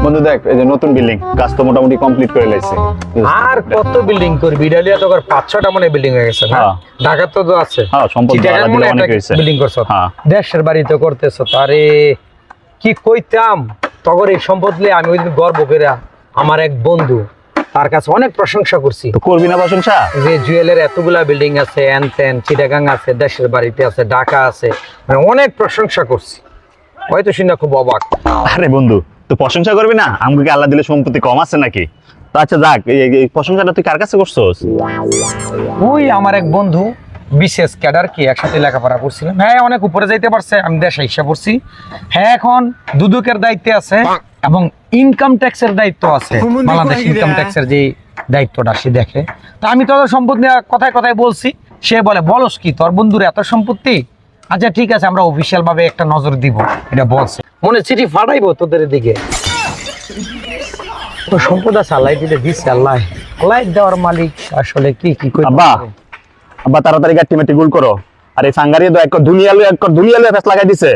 বন্ধু দেখ এই যে নতুন বিল্ডিং কাজ তো মোটামুটি কমপ্লিট করে লাইছে। আর কত বিল্ডিং করবি? ইডালিয়া তো 5-6টা মনে বিল্ডিং হয়ে গেছে না? হ্যাঁ। ঢাকা তো আছে। হ্যাঁ, সম্পদ চিটাগাং দিলে মনে অনেক একটা হয়েছে। বিল্ডিং করছ। হ্যাঁ। দেশের বাড়িতে করতেছ। আরে কি কইতাম তগর এই সম্পদ নিয়ে আমি ওইদিন গর্ব করে আমার এক বন্ধু তার কাছে অনেক প্রশংসা করছি তো করবি না প্রশংসা? যে জুয়েলের এতগুলা বিল্ডিং আছে, এনতেন চিটাগাং আছে, দেশের বাড়িতে আছে, ঢাকা আছে, মানে অনেক প্রশংসা করছি। হয়তো শুনে খুব অবাক। আরে বন্ধু তো প্রশংসা করবি না? আমাকে আল্লাহ দিলে সম্পত্তি কম আছে নাকি? তো আচ্ছা যাক, এই প্রশংসাটা তুই কার কাছে করছস? ওই আমার এক বন্ধু বিশেষ ক্যাডার কি একসাথে লেখাপড়া করছিলাম। হ্যাঁ অনেক উপরে যাইতে পারছে, আমি দেশে হিসাব করছি। হ্যাঁ এখন দুদকের দায়িত্বে আছে এবং ইনকাম ট্যাক্সের দায়িত্ব আছে। বাংলাদেশ ইনকাম ট্যাক্সের যে দায়িত্বটা সে দেখে। তা আমি তোদের সম্পত্তি নিয়ে কথায় কথায় বলছি। সে বলে বলস কি তোর বন্ধুর এত সম্পত্তি? আচ্ছা ঠিক আছে আমরা অফিসিয়াল ভাবে একটা নজর দিব, এটা বলছে। মনে চিঠি ফাটাইবো তোদের দিকে। তো সম্পদ আছে আল্লাহ দিলে দিচ্ছে। আল্লাহ আল্লাহ দেওয়ার মালিক আসলে কি কি কই। আব্বা আব্বা তাড়াতাড়ি গাটি মেটি গুল করো। আর এই সাঙ্গারিয়ে তো এক দুনিয়ালু ফেস লাগাই দিছে।